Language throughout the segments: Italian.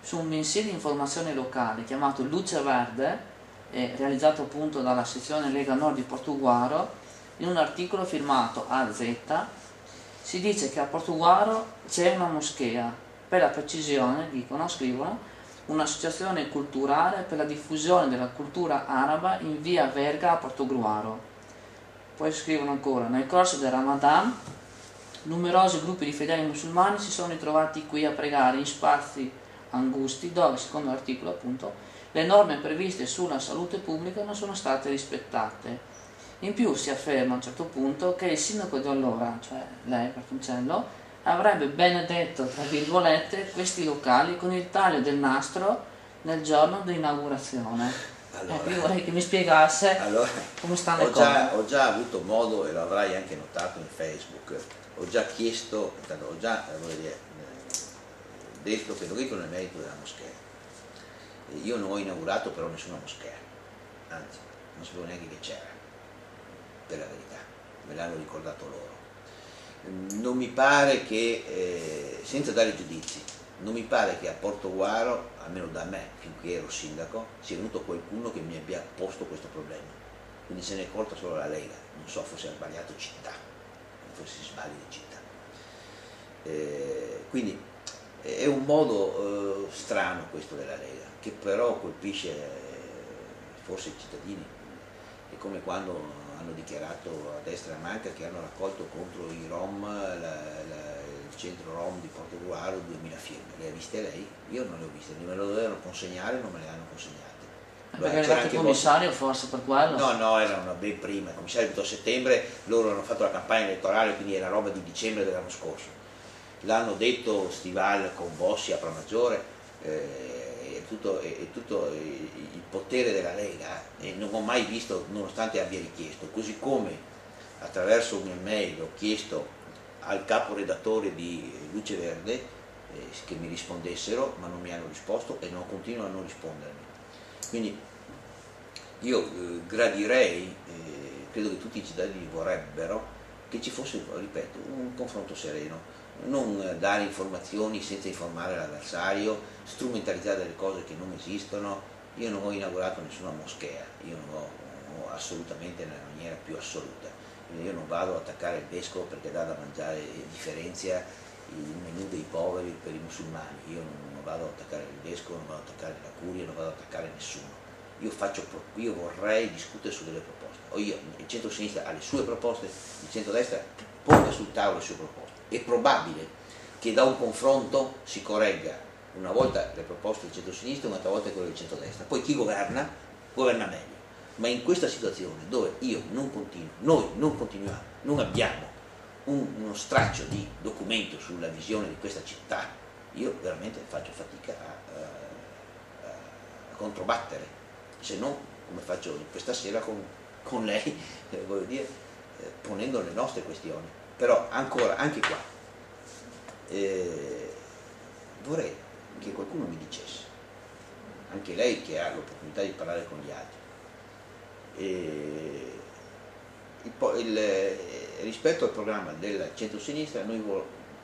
su un mensile di informazione locale chiamato Luce Verde, realizzato appunto dalla sezione Lega Nord di Portoguaro. In un articolo firmato AZ si dice che a Portoguaro c'è una moschea, per la precisione, scrivono, un'associazione culturale per la diffusione della cultura araba in via Verga a Portogruaro. Poi scrivono ancora: nel corso del Ramadan numerosi gruppi di fedeli musulmani si sono ritrovati qui a pregare in spazi angusti dove, secondo l'articolo appunto, le norme previste sulla salute pubblica non sono state rispettate. In più si afferma a un certo punto che il sindaco di allora, cioè lei, Bertoncello, avrebbe benedetto, tra virgolette, questi locali con il taglio del nastro nel giorno di inaugurazione. Allora, io vorrei che mi spiegasse come stanno le cose. Ho già avuto modo, e lo avrai anche notato in Facebook, ho già chiesto, detto che lo dico nel merito della moschea. Io non ho inaugurato però nessuna moschea, anzi non sapevo neanche che c'era, per la verità, me l'hanno ricordato loro. Non mi pare che, senza dare giudizi, non mi pare che a Portogruaro, almeno da me, finché ero sindaco, sia venuto qualcuno che mi abbia posto questo problema. Quindi se ne è accorta solo la Lega, non so, forse ha sbagliato città, forse si sbaglia di città. Quindi è un modo strano questo della Lega, che però colpisce forse i cittadini. È come quando hanno dichiarato a destra e a manca che hanno raccolto contro i Rom, il centro Rom di Portogruaro, 2000 firme. Le ha viste lei? Io non le ho viste, me lo dovevano consegnare, non me le hanno consegnate. Perché è arrivato il commissario forse per quello? No, erano ben prima, il commissario è venuto a settembre, loro hanno fatto la campagna elettorale, quindi era roba di dicembre dell'anno scorso. L'hanno detto Stival con Bossi a Pramaggiore, tutto il potere della Lega, e non ho mai visto, nonostante abbia richiesto, così come attraverso un email ho chiesto al caporedattore di Luce Verde che mi rispondessero, ma non mi hanno risposto e non continuano a non rispondermi. Quindi io gradirei, credo che tutti i cittadini vorrebbero che ci fosse, ripeto, un confronto sereno, non dare informazioni senza informare l'avversario, strumentalizzare delle cose che non esistono. Io non ho inaugurato nessuna moschea, io non ho assolutamente, nella maniera più assoluta. Io non vado ad attaccare il vescovo perché dà da mangiare, differenzia il menù dei poveri per i musulmani. Io non vado ad attaccare il vescovo, non vado ad attaccare la curia, non vado ad attaccare nessuno. Io vorrei discutere su delle proposte. Il centro-sinistra ha le sue proposte, il centro-destra pone sul tavolo le sue proposte. È probabile che da un confronto si corregga una volta le proposte del centro-sinistra e un'altra volta quelle del centro-destra. Poi chi governa meglio. Ma in questa situazione dove noi non continuiamo, non abbiamo uno straccio di documento sulla visione di questa città, io veramente faccio fatica a controbattere, se non come faccio questa sera con lei, voglio dire, ponendo le nostre questioni. Però ancora, anche qua, vorrei che qualcuno mi dicesse, anche lei che ha l'opportunità di parlare con gli altri, rispetto al programma del centro-sinistra noi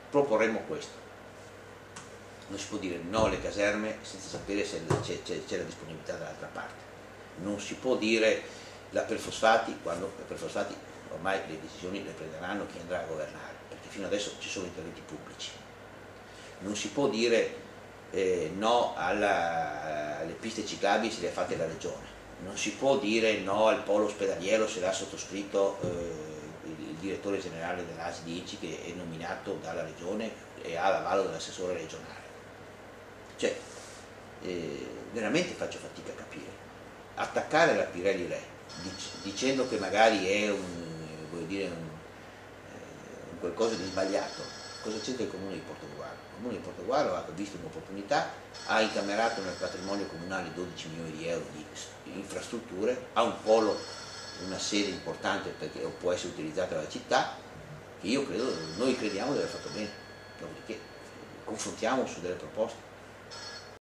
proporremo questo. Non si può dire no alle caserme senza sapere se c'è la disponibilità dall'altra parte. Non si può dire la perfosfati quando la perfosfati ormai le decisioni le prenderanno chi andrà a governare, perché fino adesso ci sono interventi pubblici. Non si può dire no alle piste ciclabili se le ha fatte la regione. Non si può dire no al polo ospedaliero se l'ha sottoscritto il direttore generale dell'ASDIC che è nominato dalla regione e ha l'avallo dell'assessore regionale. Cioè, veramente faccio fatica a capire. Attaccare la Pirelli Re dicendo che magari è un qualcosa di sbagliato, cosa c'entra il Comune di Portogruaro? Il Comune di Portogruaro ha visto un'opportunità, ha incamerato nel patrimonio comunale 12 milioni di euro di infrastrutture, ha un polo, una sede importante perché può essere utilizzata dalla città, che noi crediamo di aver fatto bene. Dopodiché confrontiamo su delle proposte.